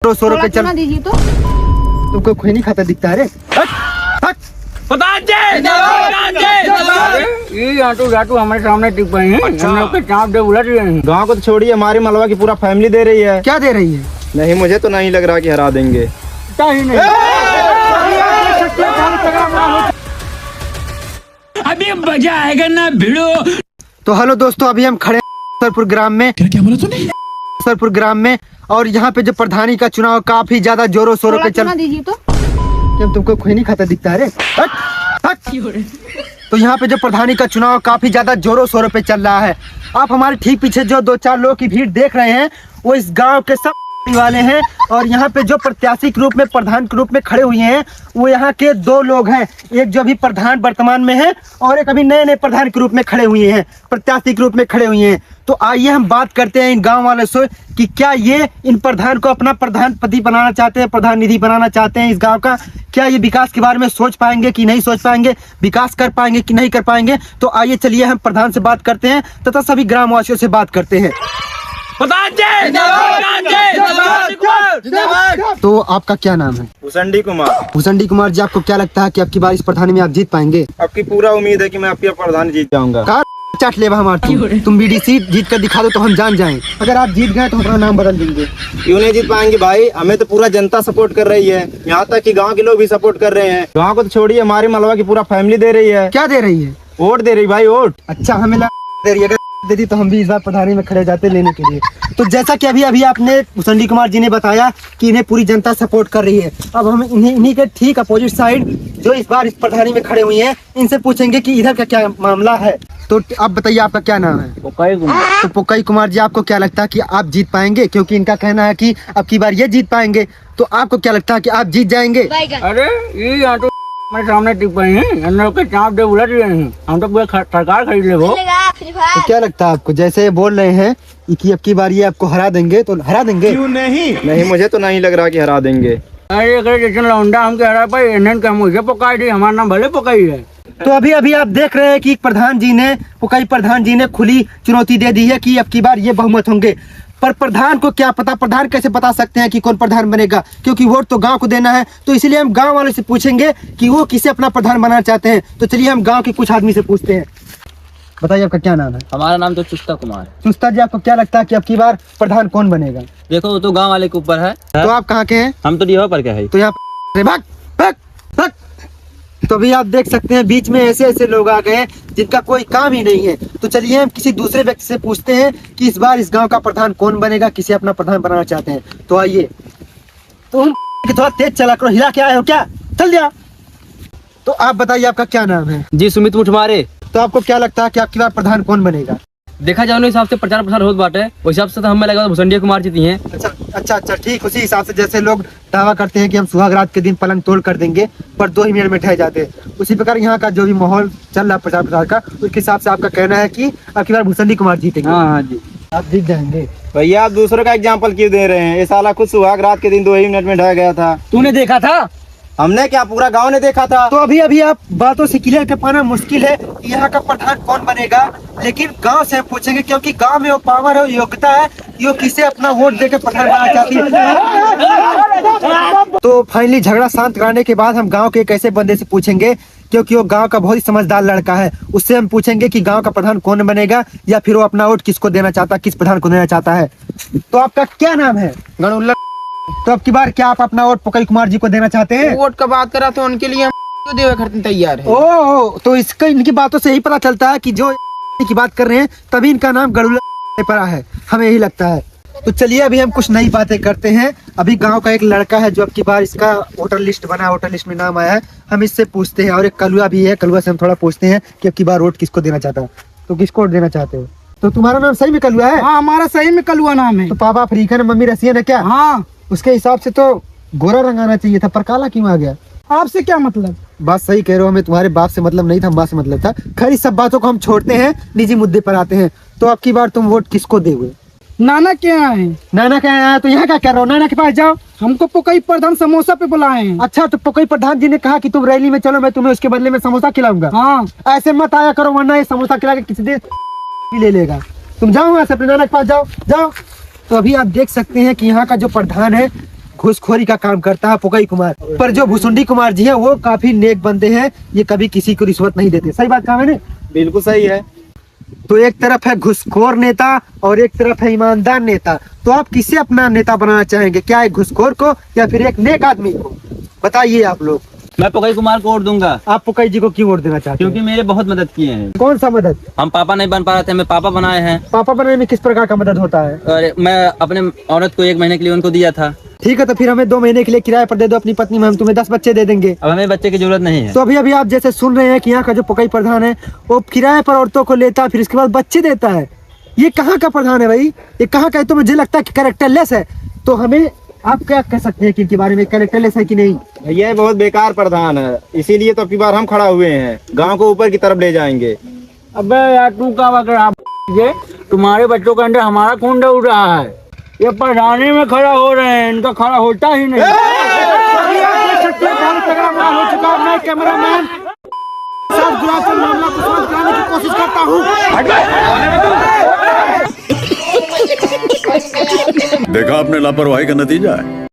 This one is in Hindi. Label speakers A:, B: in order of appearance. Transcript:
A: 100 रुपए चल
B: दीजिए तो
A: तुमको कोई नहीं खाता दिखता है रे।
C: ये आटू हमारे सामने टिक पाए हैं।
A: अच्छा।
C: हम लोग के चाप दे उलट रहे हैं।
D: गाँव को तो छोड़िए, हमारी मलवा की पूरा फैमिली दे रही है।
A: क्या दे रही है?
D: नहीं, मुझे तो नहीं लग रहा कि हरा देंगे।
C: ही नहीं।
E: अभी मजा आएगा ना भिड़ो।
A: तो हेलो दोस्तों, अभी हम खड़े हैं सरपुर ग्राम में।
E: क्या बोला तूने?
A: सरपुर ग्राम में, और यहाँ पे जो प्रधानी का चुनाव काफी ज्यादा जोरों शोरों पे चल।
B: दीजिए तो
A: तुमको कोई नहीं खाता दिखता है रे। तो यहाँ पे जो प्रधानी का चुनाव काफी ज्यादा जोरों शोरों पे चल रहा है। आप हमारे ठीक पीछे जो 2-4 लोगों की भीड़ देख रहे हैं, वो इस गांव के सब वाले हैं। और यहाँ पे जो प्रत्याशी के रूप में, प्रधान के रूप में खड़े हुए हैं, वो यहाँ के 2 लोग हैं। एक जो अभी प्रधान वर्तमान में है, और एक अभी नए प्रधान के रूप में खड़े हुए हैं, प्रत्याशी के रूप में खड़े हुए हैं। तो आइए हम बात करते हैं इन गांव वालों से कि क्या ये इन प्रधान को अपना प्रधानपति बनाना चाहते हैं, प्रधान निधि बनाना चाहते हैं इस गांव का। क्या ये विकास के बारे में सोच पाएंगे कि नहीं सोच पाएंगे, विकास कर पाएंगे कि नहीं कर पाएंगे। तो आइए चलिए हम प्रधान से बात करते हैं तथा सभी ग्रामवासियों से बात करते हैं। तो आपका क्या नाम है?
D: भुसंडी कुमार।
A: भुसंडी कुमार जी, आपको क्या लगता है कि आपकी बार इस प्रधानी में आप जीत पाएंगे?
D: आपकी पूरा उम्मीद है कि मैं आपकी प्रधान जीत जाऊंगा।
A: चाट ले हमारे तुम बीडीसी जीत कर दिखा दो तो हम जान जाएं। अगर आप जीत गए तो अपना नाम बदल देंगे।
D: क्यों नहीं जीत पाएंगे भाई? हमें तो पूरा जनता सपोर्ट कर रही है, यहाँ तक कि गांव के लोग भी सपोर्ट कर रहे हैं। गांव को तो छोड़िए, हमारी मलवा की पूरा फैमिली दे रही है।
A: क्या दे रही है?
D: वोट दे रही भाई, वोट।
A: अच्छा, हमें दे रही है। अगर देती तो हम भी इस बार प्रधानी में खड़े जाते लेने के लिए। तो जैसा कि अभी आपने भुसंडी कुमार जी ने बताया कि इन्हें पूरी जनता सपोर्ट कर रही है, अब हम इन्हीं के ठीक अपोजिट साइड जो इस बार इस प्रधानी में खड़े हुए हैं, इनसे पूछेंगे कि इधर का क्या मामला है। तो आप बताइए, आपका क्या नाम है? तो पोकई कुमार जी, आपको क्या लगता है कि आप जीत पाएंगे? क्योंकि इनका कहना है कि अब की बार ये जीत पाएंगे। तो आपको क्या लगता है कि आप जीत जाएंगे?
C: अरे ये आटू हमारे सामने टिक पाए हैं। हम लोग के चाप दे उलट रहे हैं। हम तो पूरा सरकार खरीद ले। वो
A: तो क्या लगता है आपको, जैसे ये बोल रहे हैं कि अब की बार ये आपको हरा देंगे, तो हरा देंगे?
D: क्यों नहीं, मुझे तो नहीं लग रहा कि हरा देंगे।
C: अरे जैसे लौंडा हमके हरा पाई, इन्हें का मुझे पकाई दी। हमारा नाम भले पकाई है।
A: तो अभी आप देख रहे हैं कि प्रधान जी ने, पुकाई प्रधान जी ने खुली चुनौती दे दी है कि अब की बार ये बहुमत होंगे। पर प्रधान को क्या पता, प्रधान कैसे बता सकते हैं कि कौन प्रधान बनेगा? क्योंकि वोट तो गांव को देना है। तो इसलिए हम गांव वालों से पूछेंगे कि वो किसे अपना प्रधान बनाना चाहते हैं। तो चलिए हम गांव के कुछ आदमी से पूछते हैं। बताइए, आपका क्या नाम है?
F: हमारा नाम तो चुस्ता कुमार है।
A: चुस्ता जी, आपको क्या लगता है कि अब की बार प्रधान कौन बनेगा?
F: देखो वो तो गांव वाले के ऊपर है।
A: तो आप कहाँ के हैं?
F: हम तो यहाँ पर क्या है।
A: तो यहाँ भाग भाग भाग। तो अभी आप देख सकते हैं बीच में ऐसे लोग आ गए हैं जिनका कोई काम ही नहीं है। तो चलिए हम किसी दूसरे व्यक्ति से पूछते हैं कि इस बार इस गांव का प्रधान कौन बनेगा, किसे अपना प्रधान बनाना चाहते हैं। तो आइए। तो थोड़ा तेज चला करो, हिला के आए हो क्या? चल दिया। तो आप बताइए, आपका क्या नाम है?
F: जी सुमित मुठमारे।
A: तो आपको क्या लगता है कि आपकी बार प्रधान कौन बनेगा?
F: देखा जाए हिसाब से प्रचार प्रसार होत बाटे, उस हिसाब से तो हमें लगा भुसंडी कुमार जीती हैं।
A: अच्छा ठीक। उसी हिसाब से जैसे लोग दावा करते हैं कि हम सुहाग रात के दिन पलंग तोड़ कर देंगे, पर 2 ही मिनट में ठह जाते हैं, उसी प्रकार यहाँ का जो भी माहौल चल रहा है प्रचार प्रसार का, उसके हिसाब से आपका कहना है कि आपकी बार भुसंडी कुमार जीतेंगे।
F: हाँ जी,
A: आप जीत जाएंगे।
D: भैया आप दूसरों का एग्जाम्पल क्यों दे रहे हैं? ये साला खुद सुहाग रात के दिन 2 ही मिनट में ढह गया था।
C: तूने देखा था?
D: हमने क्या, पूरा गांव ने देखा था।
A: तो अभी आप बातों से क्लियर कर पाना मुश्किल है कि यहाँ का प्रधान कौन बनेगा, लेकिन गांव से हम पूछेंगे क्योंकि गांव में वो पावर है, योग्यता है, यो किसे अपना वोट देकर प्रधान बनाना चाहती है। तो फाइनली झगड़ा शांत कराने के बाद हम गांव के एक ऐसे बंदे से पूछेंगे, क्योंकि वो गांव का बहुत ही समझदार लड़का है। उससे हम पूछेंगे कि गांव का प्रधान कौन बनेगा, या फिर वो अपना वोट किसको देना चाहता है, किस प्रधान को देना चाहता है। तो आपका क्या नाम है?
C: गणुल्ला।
A: तो अब की बार क्या आप अपना वोट पोकई कुमार जी को देना चाहते हैं?
C: वोट का बात करा तो उनके लिए हम देवे खर्च तैयार है।
A: ओ, तो इसका इनकी बातों से यही पता चलता है कि जो की बात कर रहे हैं तभी इनका नाम गड़ुल्ला पड़ा है, हमें यही लगता है। तो चलिए अभी हम कुछ नई बातें करते हैं। अभी गांव का एक लड़का है जो अब की बार इसका वोटर लिस्ट बना, वोटर लिस्ट में नाम आया है, हम इससे पूछते हैं। और एक कलुआ भी है, कलुआ से हम थोड़ा पूछते हैं कि अब की बार वोट किसको देना चाहता है। तो किसको वोट देना चाहते हो? तो तुम्हारा नाम सही में कलुआ है?
C: हाँ, हमारा सही में कलुआ नाम है।
A: तो पापा अफ्रीकन है, मम्मी रसियन है क्या?
C: हाँ,
A: उसके हिसाब से तो गोरा रंग आना चाहिए था, पर काला क्यों आ गया?
C: आपसे क्या मतलब?
A: बात सही कह रहे हो, हमें तुम्हारे बाप से मतलब नहीं था, माँ से मतलब था। खैर इस सब बातों को हम छोड़ते हैं, निजी मुद्दे पर आते हैं। तो अब की बार तुम वोट किसको दोगे?
C: नाना क्या है?
A: नाना क्या आया? तो यहाँ क्या कर रहे हो? नाना के पास जाओ।
C: हमको पोकई प्रधान समोसा पे बुलाए हैं।
A: अच्छा, तो पोकई प्रधान जी ने कहा कि तुम रैली में चलो, मैं तुम्हें उसके बदले में समोसा खिलाऊंगा।
C: हाँ,
A: ऐसे मत आया करो, वरना ये समोसा खिला के किसी दिन ले लेगा। तुम जाओ वहाँ से, अपने नाना के पास जाओ। तो अभी आप देख सकते हैं कि यहाँ का जो प्रधान है घूसखोरी का काम करता है पुकई कुमार। पर जो भुसुंडी कुमार जी हैं वो काफी नेक बंदे हैं, ये कभी किसी को रिश्वत नहीं देते। सही बात कहा मैंने?
D: बिल्कुल सही है।
A: तो एक तरफ है घुसखोर नेता और एक तरफ है ईमानदार नेता, तो आप किसे अपना नेता बनाना चाहेंगे? क्या एक घुसखोर को या फिर एक नेक आदमी को? बताइए आप लोग।
F: मैं पुकई कुमार को वोट दूंगा,
A: आप पुकई जी को क्यों वोट देना चाहते हैं?
F: क्योंकि मेरे बहुत मदद किए हैं।
A: कौन सा मदद?
F: हम पापा नहीं बन पा रहे थे, हमें पापा बनाए हैं।
A: पापा बनाने में किस प्रकार का मदद होता है?
F: और मैं अपने औरत को 1 महीने के लिए उनको दिया था।
A: ठीक है, तो फिर हमें 2 महीने के लिए किराए पर दे दो अपनी पत्नी में, हम तुम्हें 10 बच्चे दे देंगे।
F: अब हमें बच्चे की जरूरत नहीं है।
A: तो अभी आप जैसे सुन रहे हैं कि यहाँ का जो पुकई प्रधान है वो किराए पर औरतों को लेता है, फिर इसके बाद बच्चे देता है। ये कहाँ का प्रधान है भाई? ये कहाँ का है? तो मुझे लगता है कि कैरेक्टरलेस है। तो हमें आप क्या कह सकते हैं कि इनके बारे में, कैरेक्टरलेस है कि नहीं?
D: ये बहुत बेकार प्रधान है, इसीलिए तो अब की बार हम खड़ा हुए हैं, गांव को ऊपर की तरफ ले जाएंगे।
C: अबे यार तू क्या बक रहा है? तुम्हारे बच्चों के अंदर हमारा खून उड़ रहा है। ये प्रधानी में खड़ा हो रहे हैं, इनका खड़ा होता ही नहीं।
A: हो चुका मैं कैमरामैन सब गुलाब का मामला को शांत कराने की कोशिश करता हूँ।
B: देखा आपने लापरवाही का नतीजा है।